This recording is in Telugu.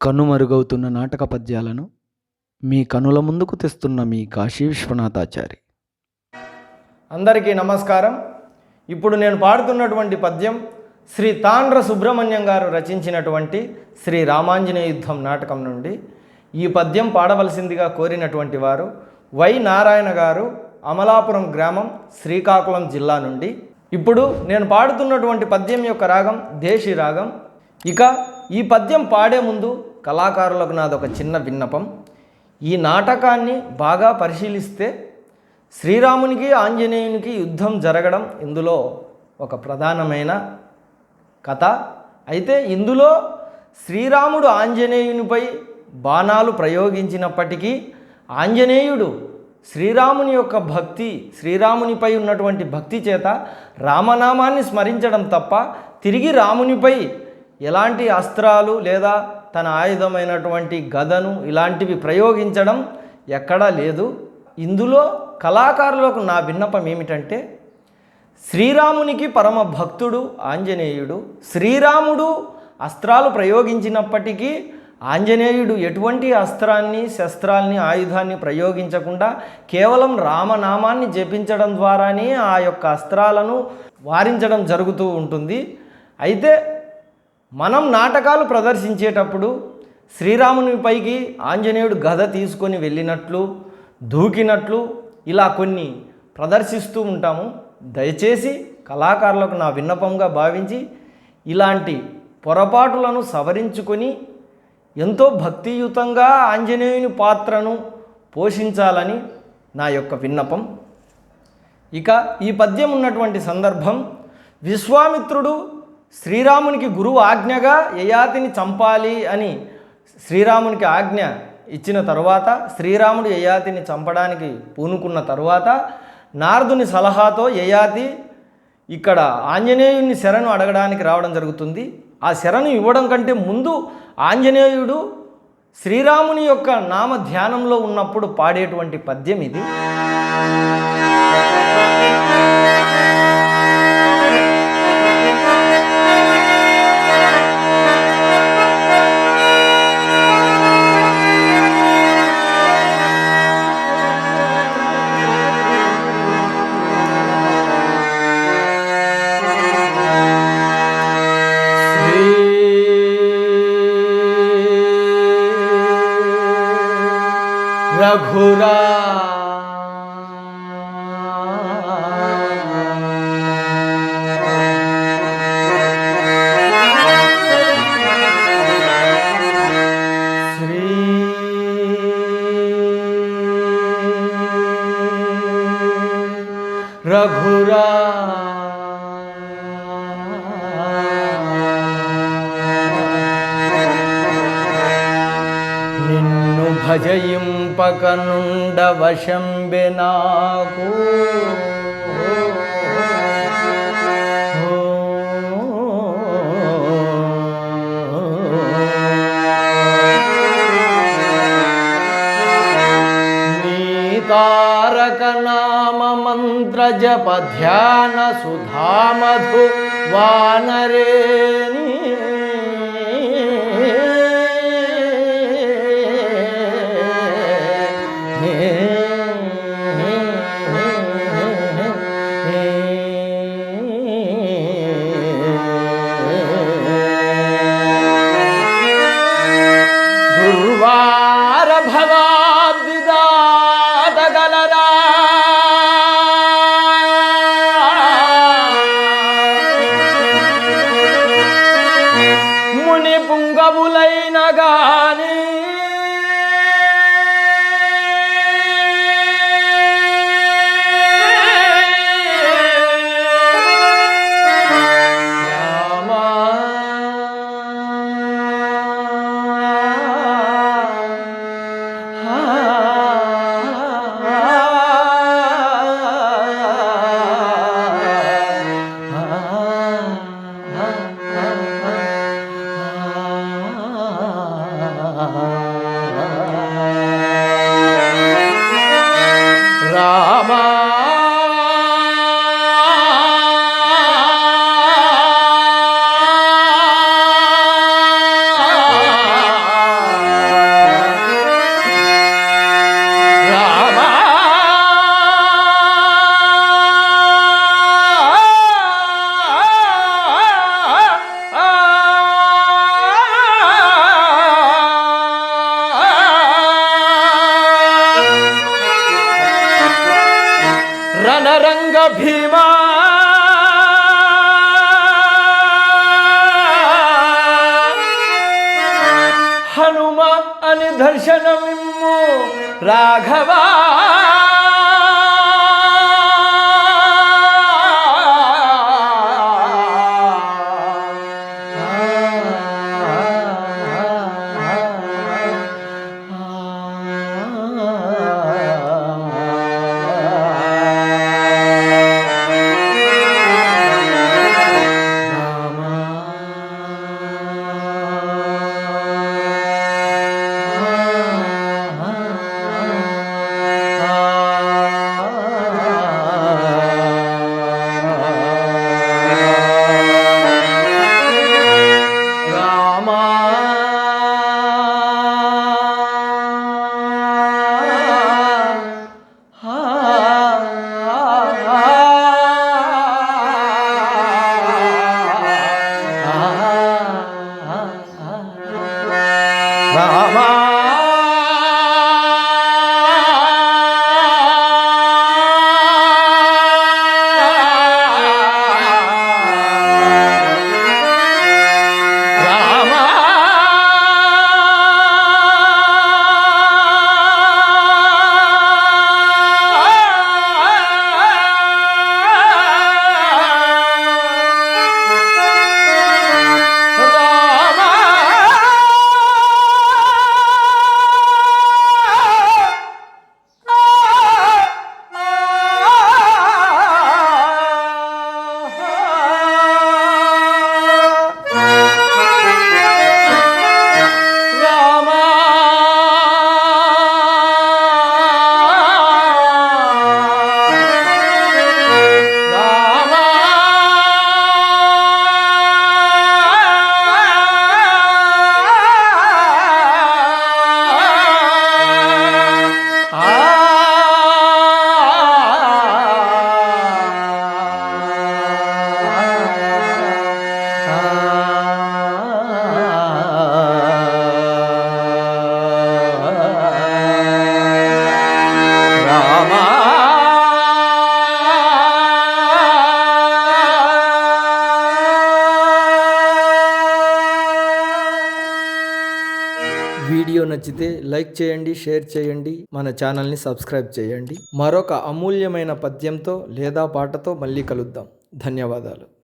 కనుమరుగవుతున్న నాటక పద్యాలను మీ కనుల ముందుకు తెస్తున్న మీ కాశీ విశ్వనాథాచారి. అందరికీ నమస్కారం. ఇప్పుడు నేను పాడుతున్నటువంటి పద్యం శ్రీ తాండ్ర సుబ్రహ్మణ్యం గారు రచించినటువంటి శ్రీ రామాంజనేయ యుద్ధం నాటకం నుండి. ఈ పద్యం పాడవలసిందిగా కోరినటువంటి వారు వై నారాయణ గారు, అమలాపురం గ్రామం, శ్రీకాకుళం జిల్లా నుండి. ఇప్పుడు నేను పాడుతున్నటువంటి పద్యం యొక్క రాగం దేశీ రాగం. ఇక ఈ పద్యం పాడే ముందు కళాకారులకు నాదొక చిన్న విన్నపం. ఈ నాటకాన్ని బాగా పరిశీలిస్తే శ్రీరామునికి ఆంజనేయునికి యుద్ధం జరగడం ఇందులో ఒక ప్రధానమైన కథ. అయితే ఇందులో శ్రీరాముడు ఆంజనేయునిపై బాణాలు ప్రయోగించినప్పటికీ ఆంజనేయుడు శ్రీరాముని యొక్క భక్తి, శ్రీరామునిపై ఉన్నటువంటి భక్తి చేత రామనామాన్ని స్మరించడం తప్ప తిరిగి రామునిపై ఎలాంటి అస్త్రాలు లేదా తన ఆయుధమైనటువంటి గదను ఇలాంటివి ప్రయోగించడం ఎక్కడా లేదు. ఇందులో కళాకారులకు నా విన్నపం ఏమిటంటే, శ్రీరామునికి పరమ భక్తుడు ఆంజనేయుడు. శ్రీరాముడు అస్త్రాలు ప్రయోగించినప్పటికీ ఆంజనేయుడు ఎటువంటి అస్త్రాన్ని, శస్త్రాల్ని, ఆయుధాన్ని ప్రయోగించకుండా కేవలం రామనామాన్ని జపించడం ద్వారానే ఆ యొక్క అస్త్రాలను వారించడం జరుగుతూ ఉంటుంది. అయితే మనం నాటకాలు ప్రదర్శించేటప్పుడు శ్రీరామునిపైకి ఆంజనేయుడు గద తీసుకొని వెళ్ళినట్లు, దూకినట్లు ఇలా కొన్ని ప్రదర్శిస్తూ ఉంటాము. దయచేసి కళాకారులకు నా విన్నపంగా భావించి ఇలాంటి పొరపాటులను సవరించుకొని ఎంతో భక్తియుతంగా ఆంజనేయుని పాత్రను పోషించాలని నా యొక్క విన్నపం. ఇక ఈ పద్యం ఉన్నటువంటి సందర్భం, విశ్వామిత్రుడు శ్రీరామునికి గురువు ఆజ్ఞగా యయాతిని చంపాలి అని శ్రీరామునికి ఆజ్ఞ ఇచ్చిన తరువాత, శ్రీరాముడు యయాతిని చంపడానికి పూనుకున్న తరువాత నారదుని సలహాతో యయాతి ఇక్కడ ఆంజనేయుని శరణు అడగడానికి రావడం జరుగుతుంది. ఆ శరణు ఇవ్వడం కంటే ముందు ఆంజనేయుడు శ్రీరాముని యొక్క నామ ధ్యానంలో ఉన్నప్పుడు పాడేటువంటి పద్యం ఇది. రఘురా శ్రీ రఘురా భజయింపకనుండ వశంబె నాకు నీ తారక నామ మంత్ర జప ధ్యాన సుధామధు వానరేని దుర్వార భవాబ్దిదాతగలరా ముని పుంగవులైన గాని రామా భీమా హనుమ అని దర్శనమిమ్ము రాఘవా వీడియో నచ్చితే లైక్ చేయండి, షేర్ చేయండి, మన ఛానల్ని సబ్స్క్రైబ్ చేయండి. మరొక అమూల్యమైన పద్యంతో లేదా పాటతో మళ్ళీ కలుద్దాం. ధన్యవాదాలు.